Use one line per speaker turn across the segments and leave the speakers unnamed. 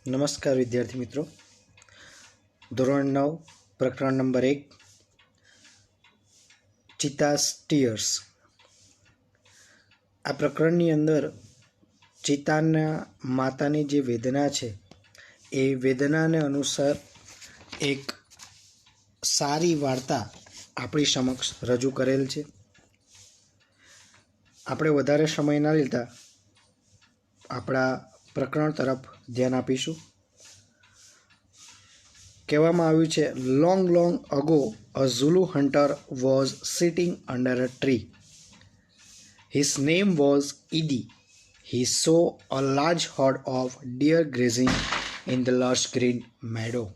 નમસ્કાર વિદ્યાર્થી મિત્રો. ધોરણ 9 પ્રકરણ નંબર 1 ચિતાસ ટીયર્સ. આ પ્રકરણની અંદર ચિતાના માતાની જે વેદના છે એ વેદનાને અનુસાર એક સારી વાર્તા આપણી સમક્ષ રજૂ કરેલ છે. આપણે વધારે સમય ના લેતા આપણા પ્રકરણ તરફ ધ્યાન આપીશું. કહેવામાં આવ્યું છે, long ago a ઝુલુ hunter was sitting under a tree. His name was Idi. He saw a large herd of deer grazing in the lush green meadow.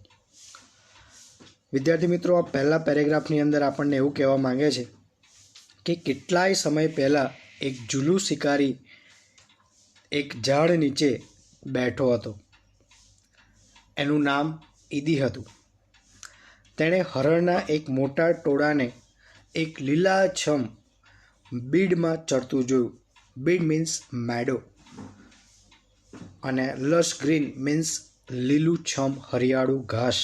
વિદ્યાર્થી મિત્રો, આ પહેલા પેરેગ્રાફની અંદર આપણને એવું કહેવા માંગે છે કે કેટલાય સમય પહેલાં એક ઝુલુ શિકારી એક ઝાડ નીચે બેઠો હતો. એનું નામ ઈદી હતું. તેણે હરણના એક મોટા ટોળાને એક લીલાછમ બીડમાં ચડતું જોયું. બીડ મીન્સ મેડો અને લશ ગ્રીન મીન્સ લીલુંછમ હરિયાળું ઘાસ.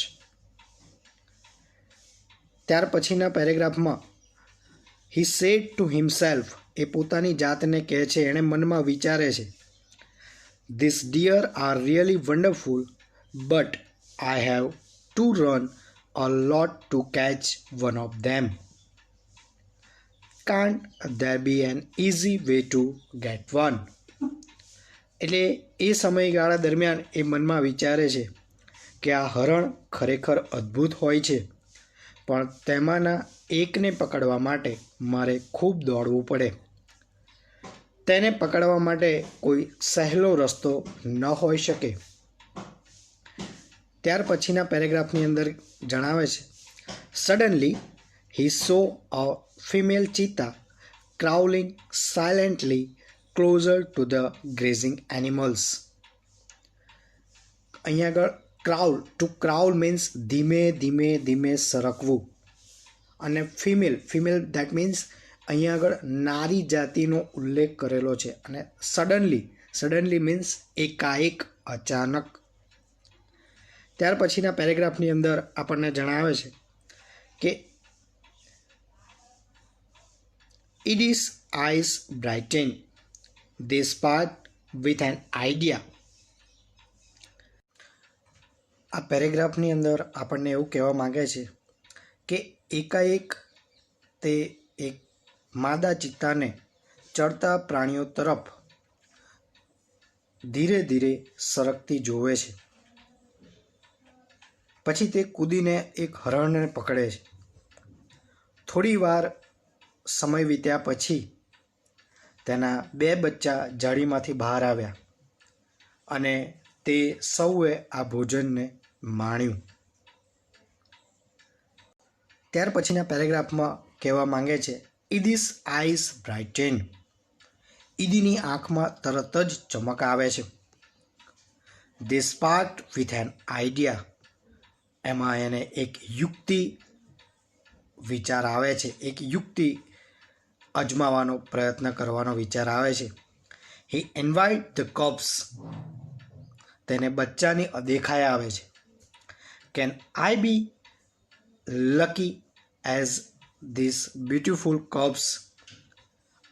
ત્યાર પછીના પેરેગ્રાફમાં હી સેડ ટુ હિમસેલ્ફ, એ પોતાની જાતને કહે છે, એણે મનમાં વિચારે છે, these deer are really wonderful, but I have to run a lot to catch one of them. Can't there be an easy way to get one. એટલે એ સમયગાળા દરમિયાન એ મનમાં વિચારે છે કે આ હરણ ખરેખર અદ્ભુત હોય છે, પણ તેમાંના એકને પકડવા માટે મારે ખૂબ દોડવું પડે. તેને પકડવા માટે કોઈ સહેલો રસ્તો ન હોઈ શકે. ત્યાર પછીના પેરેગ્રાફની અંદર જણાવે છે, suddenly he saw a female cheetah crawling silently closer to the grazing animals. અહીંયા આગળ ક્રાઉલ મીન્સ ધીમે ધીમે ધીમે સરકવું, અને ફિમેલ દેટ મીન્સ અહીંયા આગળ નારી જાતિનો ઉલ્લેખ કરેલો છે. અને સડનલી મીન્સ એકાએક, અચાનક. ત્યાર પછીના પેરેગ્રાફની અંદર આપણને જણાવે છે કે ઇડીસ eyes brighten, they spark with an idea. આ પેરેગ્રાફની અંદર આપણને એવું કહેવા માંગે છે કે એકાએક તે એક માદા ચિત્તાને ચડતા પ્રાણીઓ તરફ ધીરે ધીરે સરકતી જોવે છે. પછી તે કૂદીને એક હરણને પકડે છે. થોડી વાર સમય વીત્યા પછી તેના 2 બચ્ચા જાળીમાંથી બહાર આવ્યા અને તે સૌએ આ ભોજનને માણ્યું. ત્યાર પછીના પેરેગ્રાફમાં કહેવા માંગે છે, ઇદીસ આઈઝ બ્રાઇટન. ઈદીની આંખમાં તરત જ ચમક આવે છે. They sparked with an idea. એમાં એને એક યુક્તિ વિચાર આવે છે, એક યુક્તિ અજમાવાનો પ્રયત્ન કરવાનો વિચાર આવે છે. He invite the cubs. તેને બચ્ચાની અદેખાઈ આવે છે. Can I be lucky as these beautiful cubs.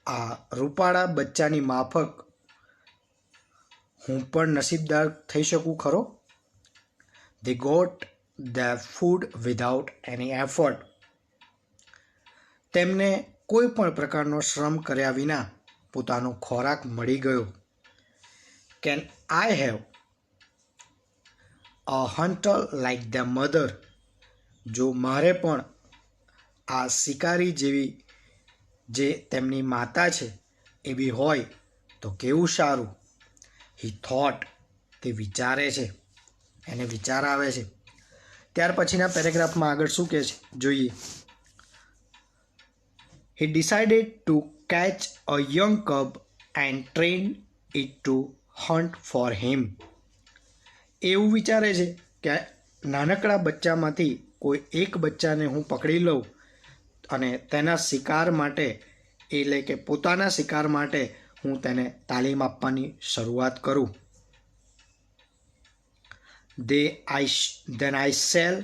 આ રૂપાળા બચ્ચાની માફક હું પણ નસીબદાર થઈ શકું ખરો. They got the food without any effort. તેમને કોઈ પણ પ્રકારનો શ્રમ કર્યા વિના પોતાનો ખોરાક મળી ગયો. Can I have a hunter like the mother. જો મારે પણ આ શિકારી જેવી જે તેમની માતા છે એવી હોય તો કેવું સારું. He thought. તે વિચારે છે, એને વિચાર આવે છે. ત્યાર પછીના પેરેગ્રાફમાં આગળ શું કહે છે જોઈએ. He decided to catch a young cub and train it to hunt for him. એવું વિચારે છે કે નાનકડા બચ્ચામાંથી કોઈ એક બચ્ચાને હું પકડી લઉં અને તેના શિકાર માટે, એટલે કે પોતાના શિકાર માટે હું તેને તાલીમ આપવાની શરૂઆત કરું. Then I shall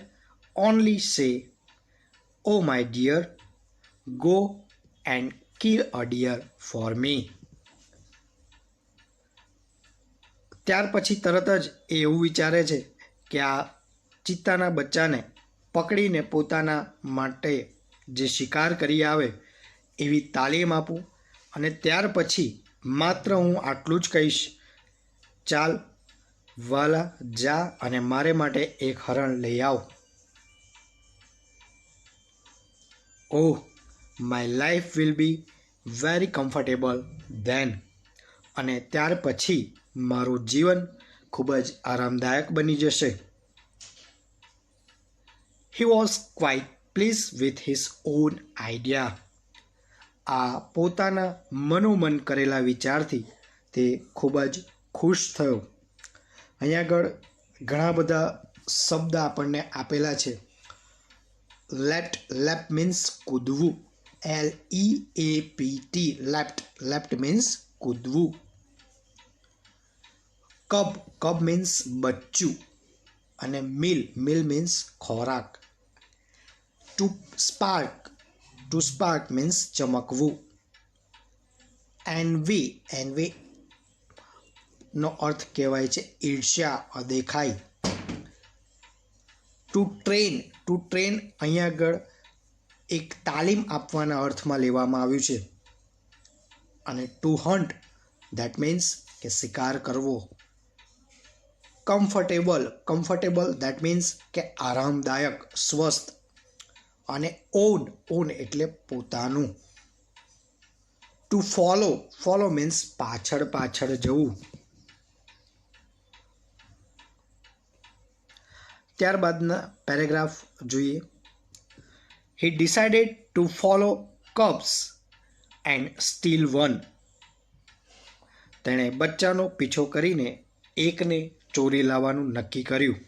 only say, "Oh, my dear, go and kill a deer for me." ત્યાર પછી તરત જ એ એવું વિચારે છે કે આ ચિત્તાના બચ્ચાને પકડીને પોતાના માટે જે શિકાર કરી આવે એવી તાલીમ આપું અને ત્યાર પછી માત્ર હું આટલું જ કહીશ, ચાલ વાલા જા અને મારે માટે એક હરણ લઈ આવ. Oh, my life will be very comfortable then. અને ત્યાર પછી મારું જીવન ખૂબ જ આરામદાયક બની જશે. He was quite please with his own idea. આ પોતાના મનોમન કરેલા વિચારથી તે ખૂબ જ ખુશ થયો. અહીંયા આગળ ઘણા બધા શબ્દ આપણને આપેલા છે. લેપ્ટ મીન્સ કૂદવું, LEAPT, લેપ્ટ મીન્સ કૂદવું. કબ મીન્સ બચ્ચું અને મિલ મીન્સ ખોરાક. ટુ સ્પાર્ક મીન્સ ચમકવું. એનવી નો અર્થ કહેવાય છે ઈર્ષ્યા, અદેખાઈ. ટુ ટ્રેન અહીંયા આગળ એક તાલીમ આપવાના અર્થમાં લેવામાં આવ્યું છે. અને ટુ હન્ટ ધેટ મીન્સ કે શિકાર કરવો. કમ્ફર્ટેબલ ધેટ મીન્સ કે આરામદાયક, સ્વસ્થ. અને ઓન એટલે પોતાનું. ટુ ફોલો મીન્સ પાછળ જવું. ત્યારબાદના પેરેગ્રાફ જોઈએ. He decided two follow cubs and steel one. તેણે બચ્ચાનો પીછો કરીને એકને ચોરી લાવવાનું નક્કી કર્યું.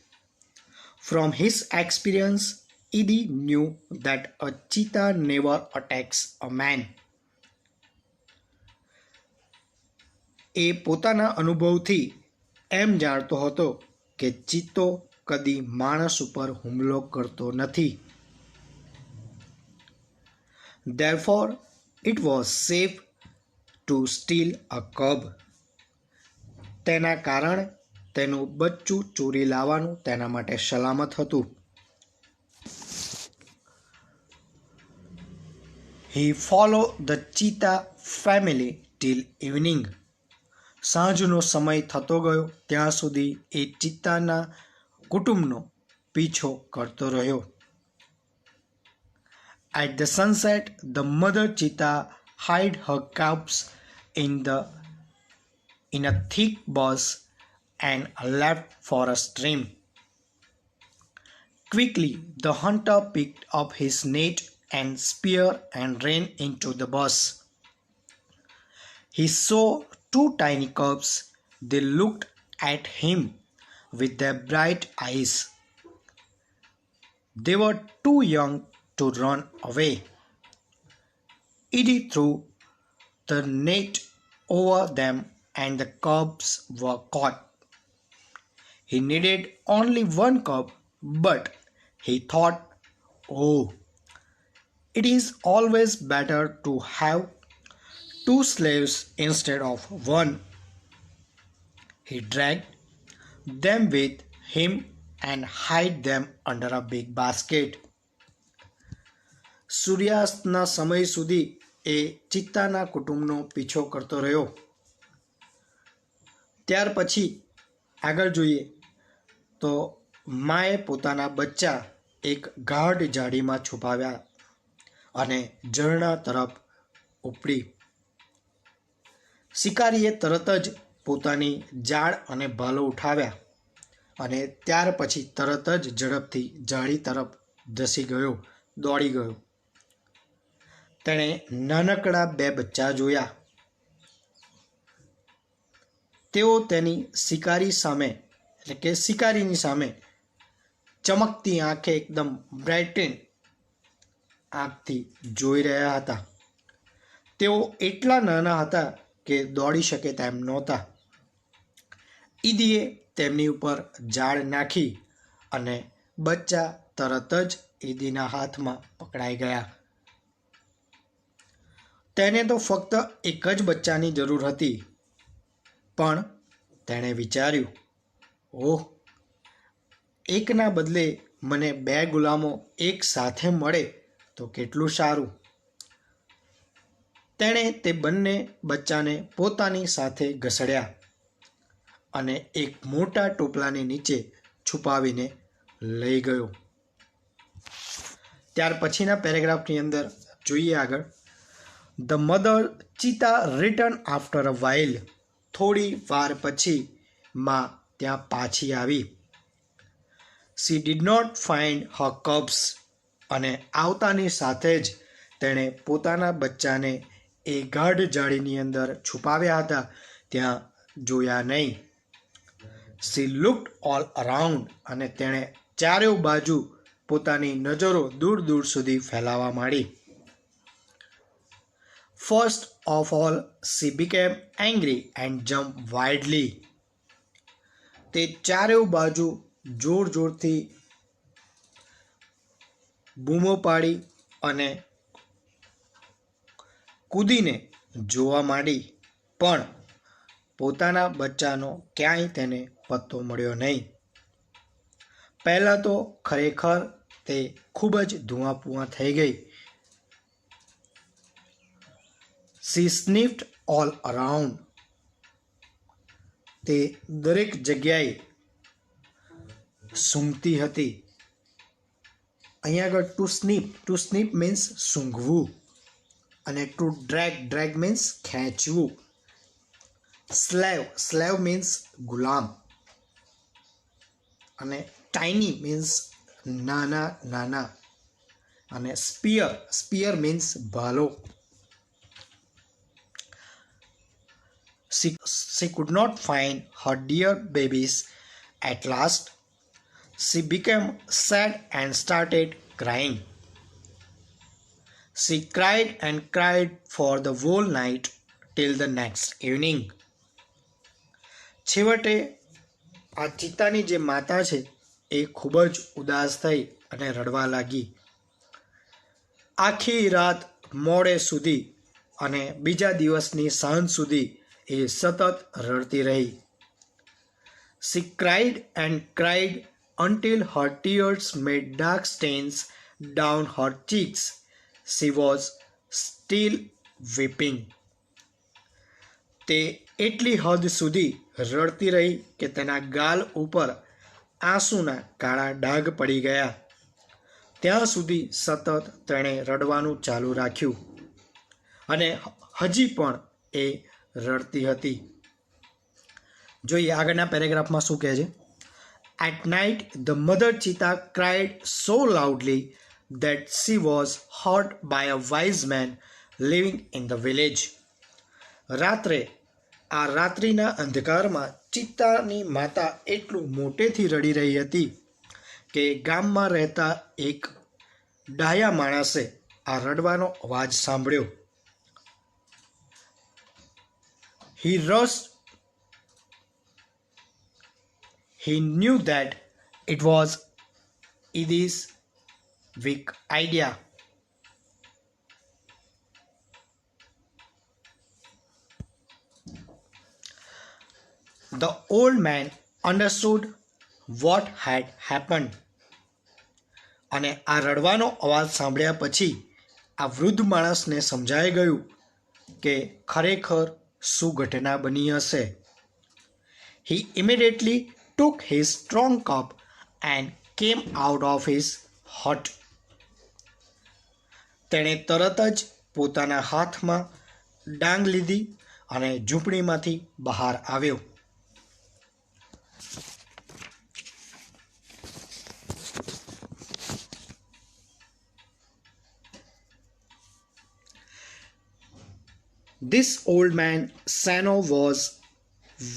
From his experience Edie knew that a cheetah never attacks a man. એ પોતાના અનુભવથી એમ જાણતો હતો કે ચિત્તો કદી માણસ ઉપર હુમલો કરતો નથી. Therefore, it was safe to steal a cub. તેના કારણે તેનું બચ્ચું ચોરી લાવવાનું તેના માટે સલામત હતું. He followed the cheetah family till evening. સાંજનો સમય થતો ગયો ત્યાં સુધી એ ચિત્તાના કુટુંબનો પીછો કરતો રહ્યો. At the sunset, the mother cheetah hid her cubs in a thick bush and left for a stream. Quickly, the hunter picked up his net and spear and ran into the bush. He saw two tiny cubs. They looked at him with their bright eyes. They were too young to run away. Edie threw the net over them and the cubs were caught. He needed only one cub, but he thought, "Oh, it is always better to have two slaves instead of one." He dragged them with him and hid them under a big basket. સૂર્યાસ્તના સમય સુધી એ ચિત્તાના કુટુંબનો પીછો કરતો રહ્યો. ત્યાર પછી આગળ જોઈએ તો માએ પોતાના બચ્ચા એક ગાઢ ઝાડીમાં છુપાવ્યા અને ઝરણા તરફ ઉપડી. શિકારીએ તરત જ પોતાની જાળ અને ભાલો ઉઠાવ્યા અને ત્યાર પછી તરત જ ઝડપથી ઝાડી તરફ દોડી ગયો. તેણે નાનકડા બે બચ્ચા જોયા. તેઓ તેની શિકારીની સામે ચમકતી આંખે એકદમ બ્રાઇટન આંખથી જોઈ રહ્યા હતા. તેઓ એટલા નાના હતા કે દોડી શકે તેમ નહોતા. ઈદીએ તેમની ઉપર ઝાડ નાખી અને બચ્ચા તરત જ ઈદીના હાથમાં પકડાઈ ગયા. તેને તો ફક્ત એક જ બચ્ચાની જરૂર હતી, પણ તેણે વિચાર્યું, ઓહ, એકના બદલે મને 2 ગુલામો એક સાથે મળે તો કેટલું સારું. તેણે તે બંને બચ્ચાને પોતાની સાથે ઘસડ્યા અને એક મોટા ટોપલાની નીચે છુપાવીને લઈ ગયો. ત્યાર પછીના પેરેગ્રાફની અંદર જોઈએ આગળ. The mother cheetah return after a while. થોડી વાર પછી માં ત્યાં પાછી આવી. She did not find her cubs. અને આવતાની સાથે જ તેણે પોતાના બચ્ચાને એ ગાઢ જાળીની અંદર છુપાવ્યા હતા ત્યાં જોયા નહીં. શી લુક્ડ ઓલ અરાઉન્ડ. અને તેણે ચારે બાજુ પોતાની નજરો દૂર દૂર સુધી ફેલાવવા માંડી. First of all she became angry and jump wildly. તે ચારે બાજુ જોર જોરથી બૂમો પાડી અને કૂદીને જોવા માંડી, પણ પોતાના બચ્ચાનો ક્યાંય તેને પત્તો મળ્યો નહીં. પહેલાં તો ખરેખર તે ખૂબ જ ધુઆપુઆ થઈ ગઈ. શી સ્નિફ્ડ ઓલ અરાઉન્ડ. તે દરેક જગ્યાએ સૂંઘતી હતી. અહીંયા આગળ ટુ સ્નીપ મીન્સ સૂંઘવું, અને ટુ ડ્રેગ મીન્સ ખેંચવું. સ્લેવ મીન્સ ગુલામ, અને ટાઇની મીન્સ નાના, અને સ્પિયર મીન્સ ભાલો. She could not find her dear babies. At last, she became sad and started crying. She cried and cried for the whole night till the next evening. છેવટે આ ચિત્તાની જે માતા છે એ ખૂબ જ ઉદાસ થઈ અને રડવા લાગી. આખી રાત મોડે સુધી અને બીજા દિવસની સાંજ સુધી એ સતત રડતી રહી. She cried and cried until her tears made dark stains down her cheeks. She was still weeping. તે એટલી હદ સુધી રડતી રહી કે તેના ગાલ ઉપર આંસુના કાળા ડાઘ પડી ગયા. ત્યાં સુધી સતત તેણે રડવાનું ચાલુ રાખ્યું અને હજી પણ એ રડતી હતી. જોઈએ આગળના પેરેગ્રાફમાં શું કહે છે. At night the mother cheetah cried so loudly that she was heard by a wise man living in the village. રાત્રે આ રાત્રિના અંધકારમાં ચિત્તાની માતા એટલું મોટેથી રડી રહી હતી કે ગામમાં રહેતા એક ડાયા માણસે આ રડવાનો અવાજ સાંભળ્યો. He rushed. He knew that it was Edie's weak idea. The old man understood what had happened. અને આ રડવાનો અવાજ સાંભળ્યા પછી આ વૃદ્ધ માણસને સમજાઈ ગયું કે ખરેખર શું ઘટના બની હશે. He immediately took his strong cup and came out of his hut. તેણે તરત જ પોતાના હાથમાં ડાંગ લીધી અને ઝૂંપડીમાંથી બહાર આવ્યો. This old man Sano was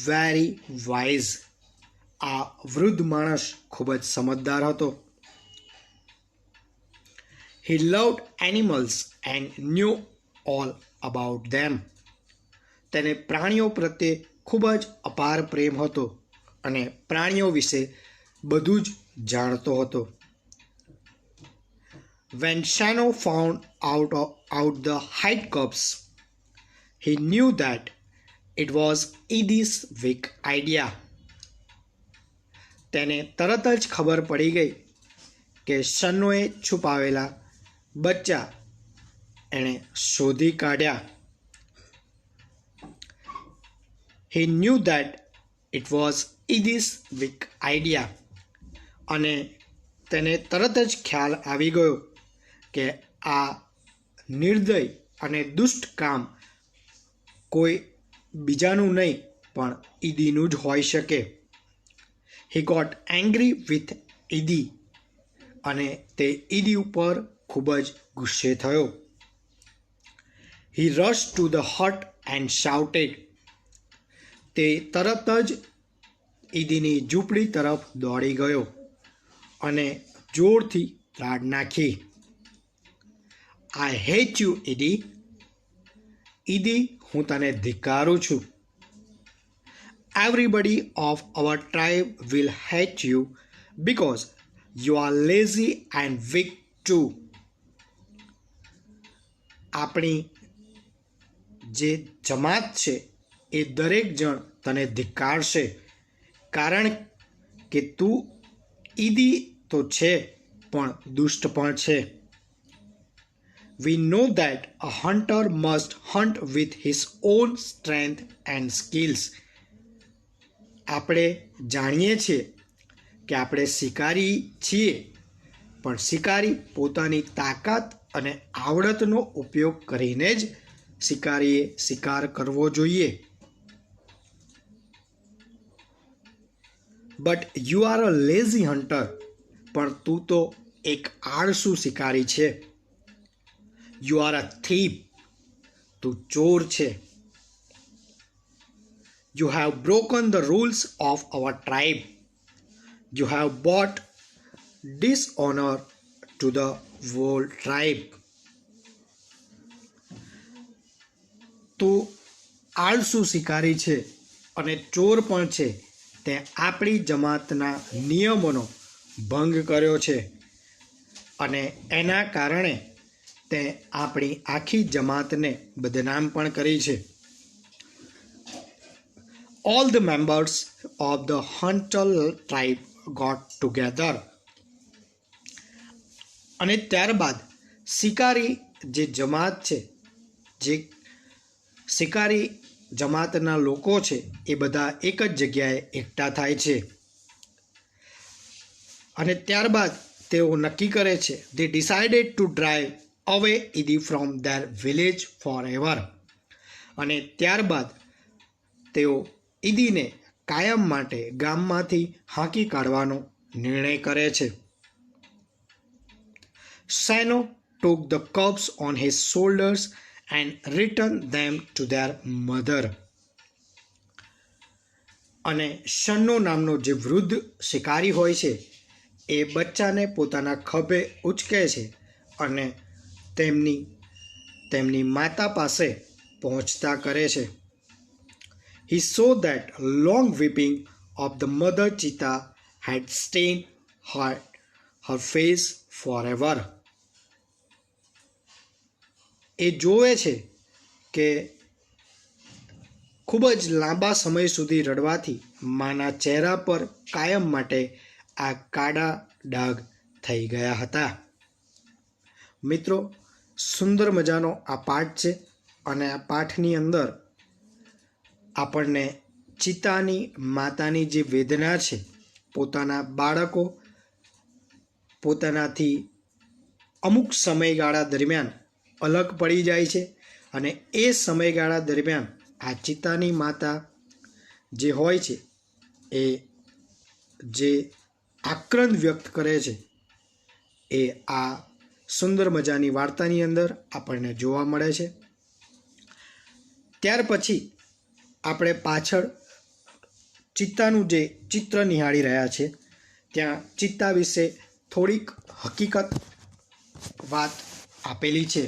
very wise. આ વૃદ્ધ માણસ ખૂબ જ સમજદાર હતો. He loved animals and knew all about them. તેને પ્રાણીઓ પ્રત્યે ખૂબ જ અપાર પ્રેમ હતો અને પ્રાણીઓ વિશે બધું જ જાણતો હતો. When Shano found out the hide cubs, he knew that it was Edie's weak idea. તેને તરત જ ખબર પડી ગઈ કે શનોએ છુપાવેલા બચ્ચા એણે શોધી કાઢ્યા. He knew that it was Edie's weak idea. અને તેને તરત જ ખ્યાલ આવી ગયો કે આ નિર્દય અને દુષ્ટ કામ કોઈ બીજાનું નહીં પણ ઈદીનું જ હોઈ શકે. He got angry with Edie અને તે ઈદી ઉપર ખૂબ જ ગુસ્સે થયો. He rushed to the hut and shouted. તે તરત જ ઈદીની ઝૂંપડી તરફ દોડી ગયો અને જોરથી રાડ નાખી. I hate you, Edie. ઈદી, હું તને ધિક્કારું છું. Everybody of our tribe will hate you because you are lazy and weak too. આપણી જે જમાત છે એ દરેક જણ તને ધિક્કારશે કારણ કે તું ઈદી તો છે પણ દુષ્ટ પણ છે. We know that a hunter must hunt with his own strength and skills. આપણે જાણીએ છીએ કે આપણે શિકારી છીએ પણ શિકારી પોતાની તાકાત અને આવડતનો ઉપયોગ કરીને જ શિકારીએ શિકાર કરવો જોઈએ. But you are a lazy hunter. પણ તું તો એક આળસુ શિકારી છે. You are a thief. તું ચોર છે. You have broken the rules of our tribe. You have brought dishonor to the whole tribe. તું આળસુ શિકારી છે અને ચોર પણ છે. તે આપણી જમાતના નિયમોનો ભંગ કર્યો છે અને એના કારણે તે આપણી આખી જમાતને બદનામ પણ કરી છે. All the members of the hunter tribe got together. અને ત્યારબાદ શિકારી જે જમાત છે, જે શિકારી જમાતના લોકો છે એ બધા એક જ જગ્યાએ એકઠા થાય છે અને ત્યારબાદ તેઓ નક્કી કરે છે they decided to drive away Edie from their village forever. અને ત્યારબાદ તેઓ ઈદીને કાયમ માટે ગામમાંથી હાંકી કાઢવાનો નિર્ણય કરે છે. Shano took the cubs on his shoulders and returned them to their mother. અને શનો નામનો જે વૃદ્ધ શિકારી હોય છે એ બચ્ચાને પોતાના ખભે ઉચકે છે અને તેમની માતા પાસે પહોંચતા કરે છે. He saw that long weeping of the mother cheetah had stained her face forever. એ જોવે છે કે ખૂબ જ લાંબા સમય સુધી રડવાથી માના ચહેરા પર કાયમ માટે આ કાળા ડાઘ થઈ ગયા હતા. મિત્રો, સુંદર મજાનો આ પાઠ છે અને આ પાઠની અંદર આપણને ચિત્તાની માતાની જે વેદના છે, પોતાના બાળકો પોતાનાથી અમુક સમયગાળા દરમિયાન અલગ પડી જાય છે અને એ સમયગાળા દરમિયાન આ ચિત્તાની માતા જે હોય છે એ જે આક્રંદ વ્યક્ત કરે છે એ આ સુંદર મજાની વાર્તાની અંદર આપણને જોવા મળે છે. ત્યાર પછી આપણે પાછળ ચિત્તાનું જે ચિત્ર નિહાળી રહ્યા છે ત્યાં ચિત્તા વિશે થોડીક હકીકત વાત આપેલી છે.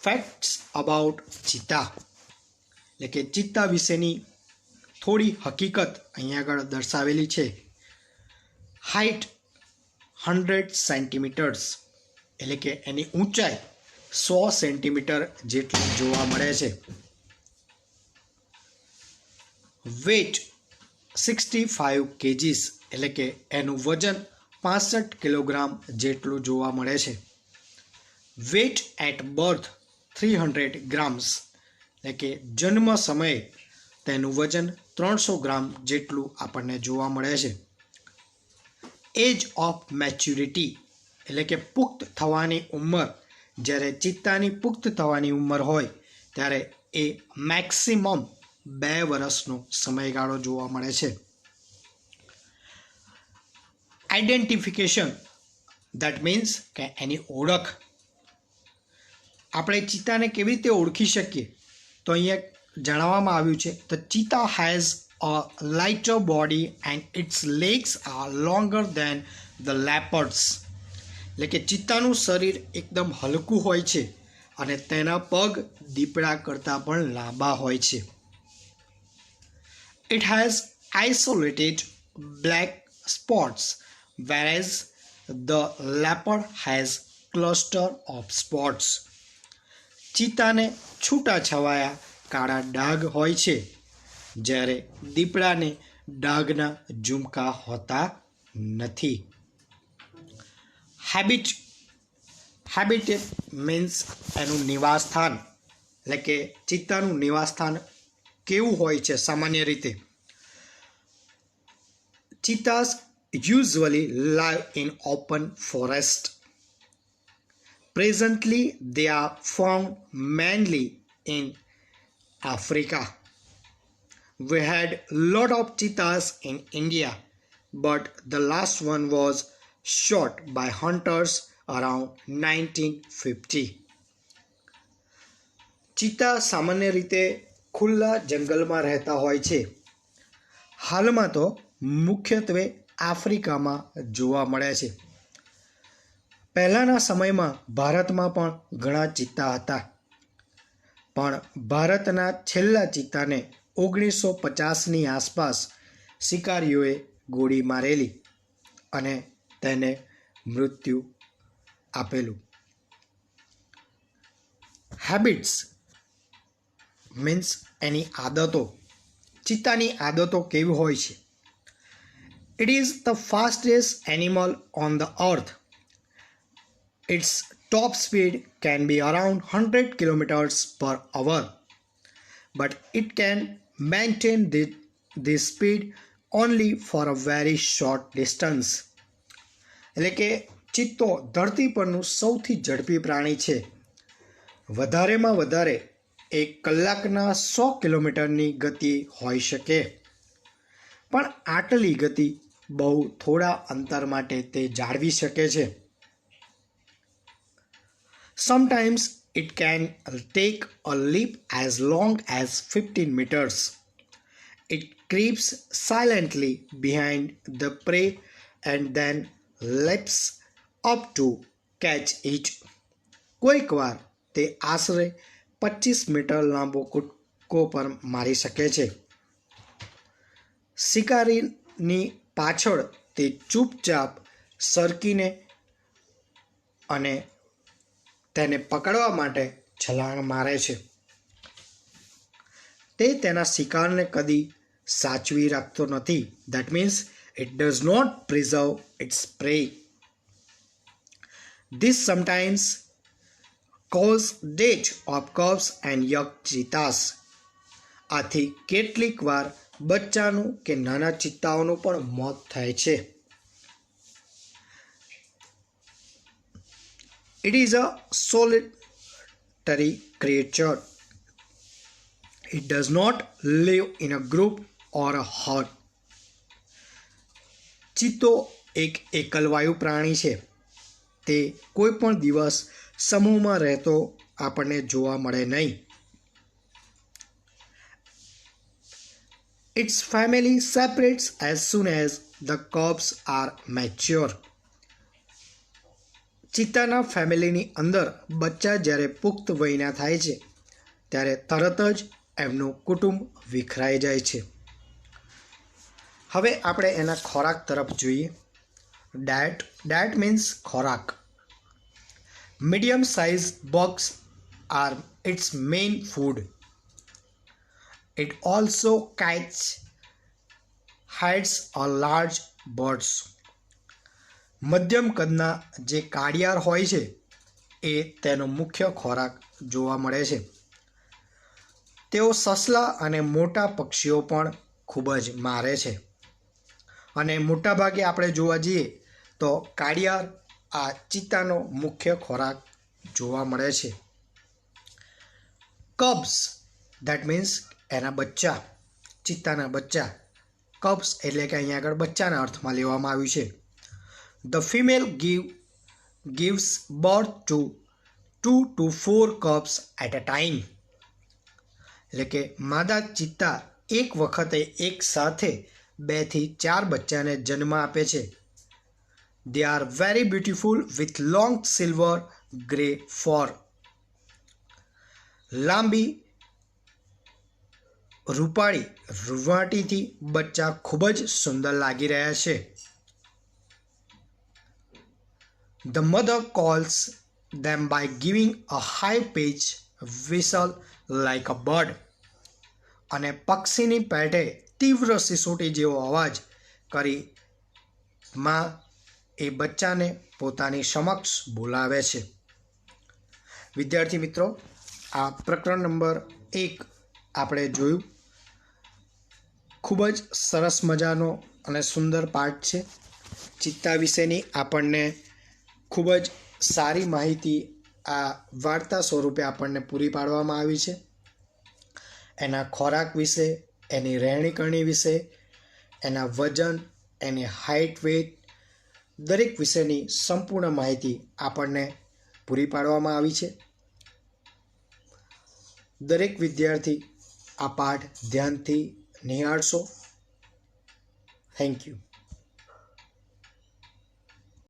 ફેક્ટ્સ અબાઉટ ચિત્તા એટલે કે ચિત્તા વિશેની થોડી હકીકત અહીંયા આગળ દર્શાવેલી છે. હાઇટ 100 સેન્ટીમીટર્સ એટલે કે એની ઊંચાઈ 100 સેન્ટીમીટર જેટલી જોવા મળે છે. વેટ 65 kgs એટલે કે એનું વજન 65 કિલોગ્રામ જેટલું જોવા મળે છે. વેટ એટ બર્થ 300 ગ્રામ્સ એટલે કે જન્મ સમયે તેનું વજન 300 ગ્રામ જેટલું આપણને જોવા મળે છે. એજ ઓફ મેચ્યુરિટી એટલે કે પુખ્ત થવાની ઉંમર, જ્યારે ચિત્તાની પુખ્ત થવાની ઉંમર હોય ત્યારે એ મેક્સિમમ 2 વર્ષનો સમયગાળો જોવા મળે છે. આઈડેન્ટિફિકેશન દેટ મીન્સ કે એની ઓળખ. આપણે ચિત્તાને કેવી રીતે ઓળખી શકીએ? તો અહીંયા જણાવવામાં આવ્યું છે, the cheetah has a lighter body and its legs are longer than the leopards. એટલે કે ચિત્તાનું શરીર એકદમ હલકું હોય છે અને તેના પગ દીપડા કરતાં પણ લાંબા હોય છે. It has isolated black spots, whereas the leopard has cluster of spots. ચિત્તાને છૂટાછવાયા કાળા ડાઘ હોય છે, જ્યારે દીપડાને ડાઘના ઝુમકા હોતા નથી. હેબિટ મીન્સ એનું નિવાસસ્થાન, એટલે કે ચિત્તાનું નિવાસસ્થાન કેવું હોય છે? સામાન્ય રીતે ચિત્તાસ usually live in open forest. Presently they are found mainly in Africa. We had lot of cheetahs in India, but the last one was shot by hunters around 1950. ચિત્તા સામાન્ય રીતે ખુલ્લા જંગલમાં રહેતા હોય છે. હાલમાં તો મુખ્યત્વે આફ્રિકામાં જોવા મળે છે. પહેલાંના સમયમાં ભારતમાં પણ ઘણા ચિત્તા હતા, પણ ભારતના છેલ્લા ચિત્તાને 1950ની આસપાસ શિકારીઓએ ગોળી મારેલી અને તેને મૃત્યુ આપેલું. હેબિટ્સ મીન્સ એની આદતો. ચિત્તાની આદતો કેવી હોય છે? It is the fastest animal on the earth. Its top speed can be around 100 kilometers per hour, but it can maintain this speed only for a very short distance. એટલે કે ચિત્તો ધરતી પરનું સૌથી ઝડપી પ્રાણી છે. વધારેમાં વધારે 1 કલાકના 100 કિલોમીટરની ગતિ હોઈ શકે, પણ આટલી ગતિ બહુ થોડા અંતર માટે તે જાળવી શકે છે. Sometimes it can take a leap as long as 15 meters. It creeps silently behind the prey and then leaps up to catch it. કોઈક વાર તે આશરે 25 મીટર લાંબો કૂદકો પર મારી શકે છે. શિકારીની પાછળ તે ચૂપચાપ સરકીને અને તેને પકડવા માટે છલાંગ મારે છે. તે તેના શિકારને કદી સાચવી રાખતો નથી. That means it does not preserve its prey. This sometimes cause death of cubs and young cheetahs. આથી કેટલીક વાર બચ્ચાનું કે નાના ચિત્તાઓનું પણ મોત થાય છે. It is a solitary creature. It does not live in a group or a herd. ચિત્તો એક એકલવાયુ પ્રાણી છે. તે કોઈ પણ દિવસ સમૂહમાં રહેતો આપણને જોવા મળે નહીં. Its family separates as soon as the cubs are mature. ચિત્તાના ફેમિલીની અંદર બચ્ચા જ્યારે પુખ્ત વયના થાય છે ત્યારે તરત જ એમનું કુટુંબ વિખરાઈ જાય છે. હવે આપણે એના ખોરાક તરફ જોઈએ. ડાયટ મીન્સ ખોરાક. Medium size bugs are its main food. It also hides on large birds. મધ્યમ કદના જે કાળિયાર હોય છે એ તેનો મુખ્ય ખોરાક જોવા મળે છે. તેઓ સસલા અને મોટા પક્ષીઓ પણ ખૂબ જ મારે છે. અને મોટાભાગે આપણે જોવા જઈએ તો કાળિયાર આ ચિત્તાનો મુખ્ય ખોરાક જોવા મળે છે. કબ્સ ધેટ મીન્સ એના બચ્ચા, ચિત્તાના બચ્ચા. કબ્સ એટલે કે અહીંયા આગળ બચ્ચાના અર્થમાં લેવામાં આવ્યું છે. The female gives birth to 2 to 4 cubs at a time. એટલે કે માદા ચિત્તા એક વખતે એક સાથે 2 થી 4 બચ્ચાને જન્મ આપે છે. They are very beautiful with long silver grey fur. લાંબી રૂપાળી રૂંવાટીથી બચ્ચા ખૂબ જ સુંદર લાગી રહ્યા છે. The mother calls them by giving a high-pitched whistle like a bird. અને પક્ષીની પેટે તીવ્ર સિસોટી જેવો અવાજ કરી માં એ બચ્ચાને પોતાની સમક્ષ બોલાવે છે. વિદ્યાર્થી મિત્રો, આ પ્રકરણ નંબર 1 આપણે જોયું. ખૂબ જ સરસ મજાનો અને સુંદર પાઠ છે. ચિત્તા વિશેની આપણને ખૂબ જ સારી માહિતી આ વાર્તા સ્વરૂપે આપણને પૂરી પાડવામાં આવી છે. એના ખોરાક વિશે, એની રહેણીકરણી વિશે, એના વજન, એની હાઇટ વેઇટ દરેક વિશેની સંપૂર્ણ માહિતી આપણને પૂરી પાડવામાં આવી છે. દરેક વિદ્યાર્થી આ પાઠ ધ્યાનથી નિહાળશો. Thank you.